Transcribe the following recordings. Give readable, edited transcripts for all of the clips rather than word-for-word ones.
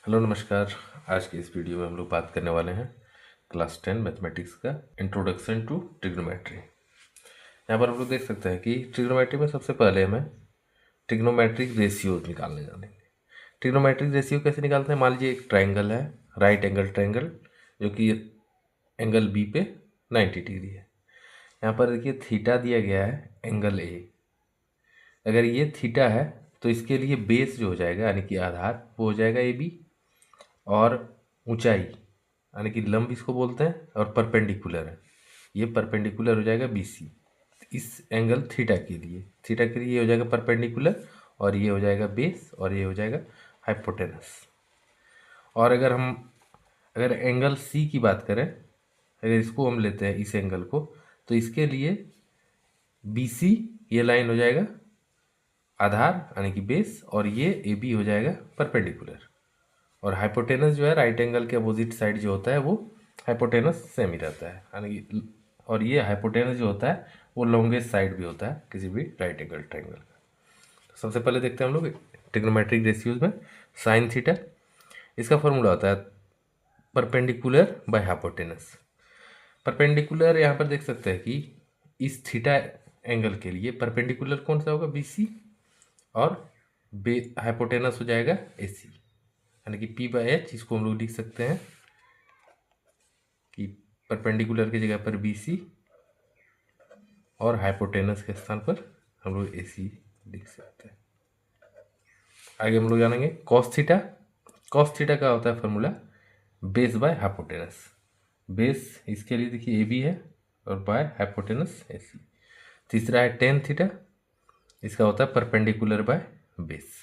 Hello नमस्कार। आज की इस वीडियो में हम लोग बात करने वाले हैं क्लास 10 मैथमेटिक्स का इंट्रोडक्शन टू ट्रिग्नोमेट्री। यहाँ पर हम लोग देख सकते हैं कि ट्रिग्नोमेट्री में सबसे पहले हमें ट्रिग्नोमेट्रिक रेशियोज निकालने जानेंगे। ट्रिग्नोमेट्रिक रेशियो कैसे निकालते हैं? मान लीजिए एक ट्राइंगल है, राइट एंगल ट्राइंगल, जो कि एंगल बी पे 90 डिग्री है। यहाँ पर देखिए थीटा दिया गया है एंगल ए। अगर ये थीटा है तो इसके लिए बेस जो हो जाएगा यानी कि आधार वो हो जाएगा ए बी, और ऊंचाई यानी कि लंब इसको बोलते हैं, और परपेंडिकुलर है, ये परपेंडिकुलर हो जाएगा बी सी। इस एंगल थीटा के लिए ये हो जाएगा परपेंडिकुलर, और ये हो जाएगा बेस, और ये हो जाएगा हाइपोटेनस। और अगर एंगल सी की बात करें, अगर इसको हम लेते हैं इस एंगल को, तो इसके लिए बी सी ये लाइन हो जाएगा आधार यानी कि बेस, और ये ए बी हो जाएगा परपेंडिकुलर। और हाइपोटेनस जो है राइट एंगल के अपोजिट साइड जो होता है वो हाइपोटेनस सेम ही रहता है यानी कि, और ये हाइपोटेनस जो होता है वो लॉन्गेस्ट साइड भी होता है किसी भी राइट एंगल ट्रायंगल का। तो सबसे पहले देखते हैं हम लोग ट्रिग्नोमेट्रिक रेशियोज में साइन थीटा। इसका फॉर्मूला होता है परपेंडिकुलर बाय हाइपोटेनस। परपेंडिकुलर यहाँ पर देख सकते हैं कि इस थीटा एंगल के लिए परपेंडिकुलर कौन सा होगा? बी सी, और हाइपोटेनस हो जाएगा ए सी, यानी कि पी बाई एच। इसको हम लोग लिख सकते हैं कि परपेंडिकुलर की जगह पर बी सी, और हाइपोटेनस के स्थान पर हम लोग ए सी लिख सकते हैं। आगे हम लोग जानेंगे कॉस थीटा। कॉस थीटा का होता है formula base by hypotenuse. Base इसके लिए देखिए ए बी है, और बाय हाइपोटेनस ए सी। तीसरा है टेन थीटा, इसका होता है परपेंडिकुलर बाय बेस।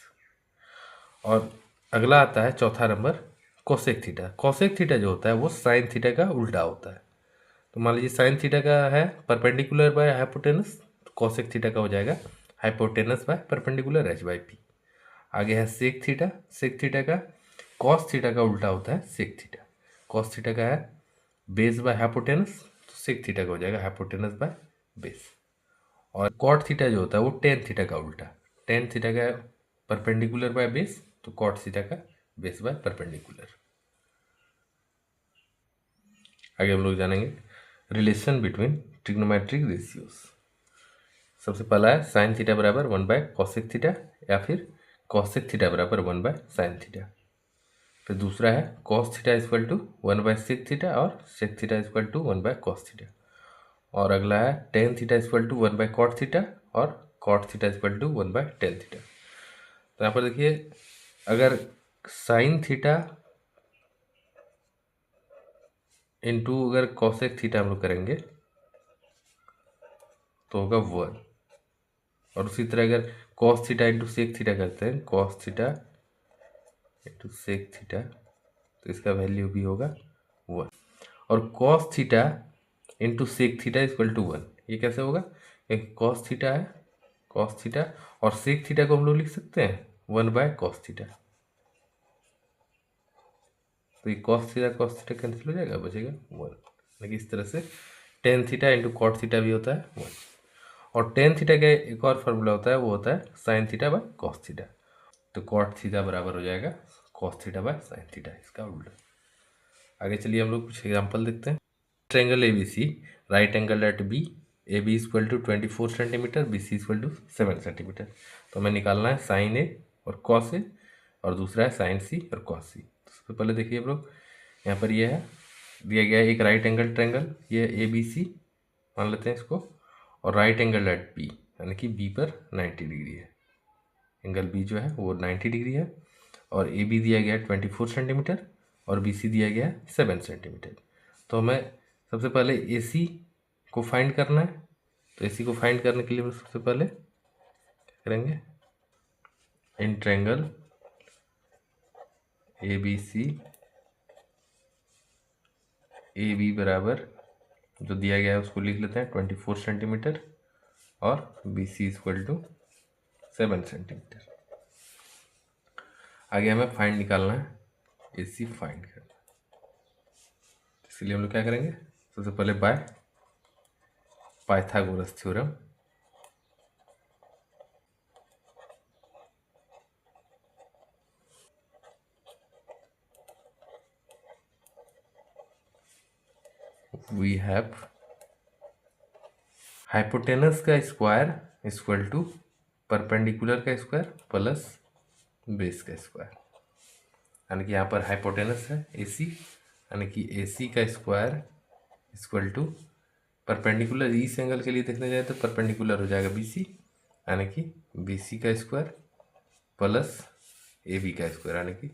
और अगला आता है चौथा number cosec theta. Cosec theta जो होता है वो साइन थीटा का उल्टा होता है। तो मान लीजिए साइन थीटा का है परपेंडिकुलर बाय हाइपोटेनस, तो कोसेक थीटा का हो जाएगा hypotenuse by perpendicular H by P. आगे है सेक थीटा। सेक थीटा का कॉस थीटा का उल्टा होता है सेक थीटा। कॉस थीटा का है बेस बाय हाइपोटेनस, तो सेक थीटा का हो जाएगा हाइपोटेनस बाय बेस। और कॉट थीटा जो होता है वो टेन थीटा का उल्टा। टेन थीटा का परपेंडिकुलर बाय बेस, तो कॉट थीटा का बेस बाय परपेंडिकुलर। आगे हम लोग जानेंगे रिलेशन बिटवीन ट्रिग्नोमेट्रिक रेशियोज। सबसे पहला है साइन थीटा बराबर 1/कॉसेक थीटा, या फिर कॉसेक थीटा बराबर 1/साइन थीटा। फिर दूसरा है cos theta equal to sec theta, और sec theta equal to cos theta. और अगला है tan theta equal to cot theta, और cot theta equal to tan theta. तो यहाँ पर देखिए अगर साइन थीटा इंटू अगर कॉसेक थीटा हम लोग करेंगे तो होगा 1। और उसी तरह अगर cos theta into sec theta करते हैं, cos theta into sec theta, तो इसका वैल्यू भी होगा 1। और cos theta into sec theta equal to 1, ये कैसे होगा? एक कॉस थीटा है, कॉस थीटा, और सेक थीटा को हम लोग लिख सकते हैं 1/कॉस थीटा। तो ये कॉस थीटा कैंसिल हो जाएगा, बचेगा 1। लेकिन इस तरह से tan theta into cot theta भी होता है 1। और टेन थीटा का एक और फार्मूला होता है, वो होता है sine theta by cos theta. तो कॉट थीटा बराबर हो जाएगा cos theta by sine theta, इसका उल्टा। आगे चलिए हम लोग कुछ एग्जांपल देखते हैं। Triangle A B C, right angle at B, A B equal to 24 centimetre, B C equal to 7 centimetre. तो हमें निकालना है साइन ए और कॉस ए, और दूसरा है साइन सी और कॉस सी। तो सबसे पहले देखिए हम लोग, यहाँ पर ये है दिया गया है एक राइट एंगल ट्रायंगल, ये ए बी सी मान लेते हैं इसको, और राइट एंगल एट बी यानी कि बी पर 90 डिग्री है। एंगल बी जो है वो 90 डिग्री है, और ए बी दिया गया है 24 सेंटीमीटर, और बी सी दिया गया है 7 सेंटीमीटर। तो हमें सबसे पहले ए सी को फाइंड करना है। तो ए सी को फाइंड करने के लिए हम सबसे पहले क्या करेंगे, in triangle A B C, A B बराबर जो दिया गया है उसको लिख लेते हैं 24 सेंटीमीटर, और B C equal to 7 centimetre. आगे हमें फाइंड निकालना है ए सी फाइंड करना है। इसलिए हम लोग क्या करेंगे, सबसे पहले by Pythagoras theorem, we have hypotenuse का स्क्वायर इक्वल टू परपेंडिकुलर का स्क्वायर प्लस बेस का स्क्वायर, यानी कि यहाँ पर हाइपोटेनस है AC, यानी कि AC का स्क्वायर इक्वल टू परपेंडिकुलर इस एंगल के लिए देखने जाए तो परपेंडिकुलर हो जाएगा BC, यानी कि BC का स्क्वायर प्लस AB का स्क्वायर, यानी कि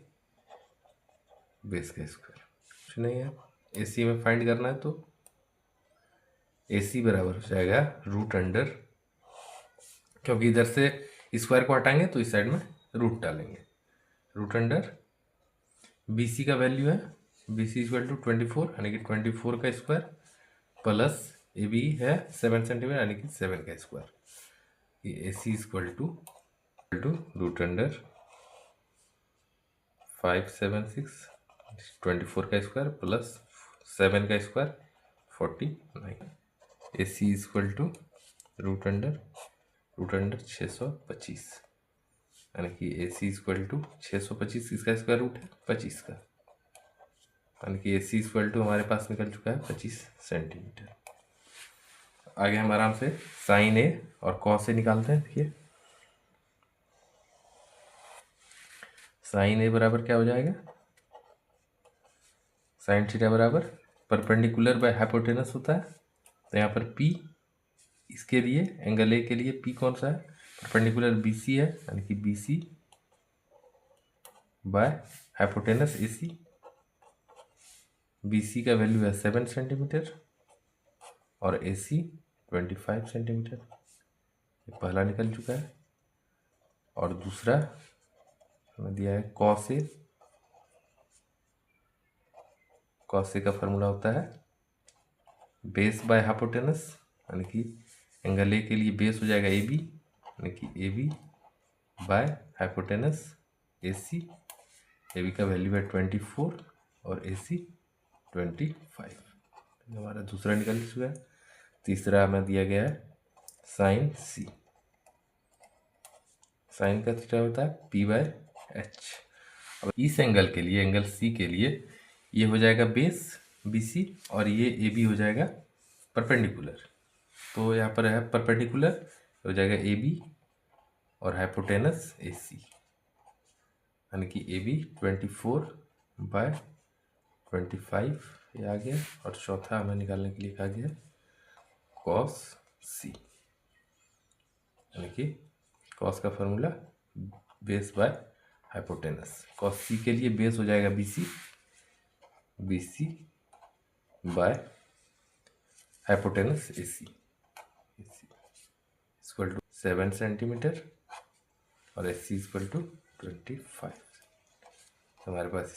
बेस का स्क्वायर। कुछ नहीं है, AC में फाइंड करना है तो AC बराबर हो जाएगा रूट अंडर, क्योंकि इधर से स्क्वायर को हटाएंगे तो इस साइड में रूट डालेंगे, रूट अंडर BC का वैल्यू है BC इक्वल टू 24, यानी कि 24 का स्क्वायर प्लस AB है 7 सेंटीमीटर, यानी कि 7 का स्क्वायर। ये AC equal to root under 576 24 का स्क्वायर प्लस 7 का square 49। AC equal to root under 625, यानी कि AC इक्वल टू 625, इसका स्क्वायर रूट है 25 का, यानी कि AC इक्वल टू हमारे पास निकल चुका है 25 सेंटीमीटर। आगे हम आराम से साइन A और कॉस A निकालते हैं। देखिए साइन A बराबर क्या हो जाएगा, साइन थीटा बराबर परपेंडिकुलर बाय हाइपोटेनस होता है, तो यहाँ पर P इसके लिए एंगल A के लिए P कौन सा है, परपेंडिकुलर BC है, यानी कि BC by hypotenuse AC। BC का वैल्यू है 7 सेंटीमीटर और AC 25 सेंटीमीटर, पहला निकल चुका है। और दूसरा हमें दिया है कॉस A, कॉस A का फॉर्मूला होता है बेस बाय हाइपोटेनस, यानी कि एंगल A के लिए बेस हो जाएगा AB, यानी कि AB bye hypotenuse AC। AB का वैल्यू है 24 और AC 25, हमारा दूसरा निकल चुका है। तीसरा हमें दिया गया है साइन C, साइन का थीटा होता है P/H। अब इस एंगल के लिए, एंगल C के लिए ये हो जाएगा बेस BC और ये AB हो जाएगा परपेंडिकुलर, तो यहाँ पर है परपेंडिकुलर हो जाएगा AB और हाइपोटेनस AC, यानी कि AB 24/25 ये आ गया। और चौथा हमें निकालने के लिए कहा गया कॉस C, यानी कि कॉस का formula base by hypotenuse. Cos C के लिए बेस हो जाएगा BC by hypotenuse AC equal to 7 centimetre और AC इक्वल टू 25। हमारे पास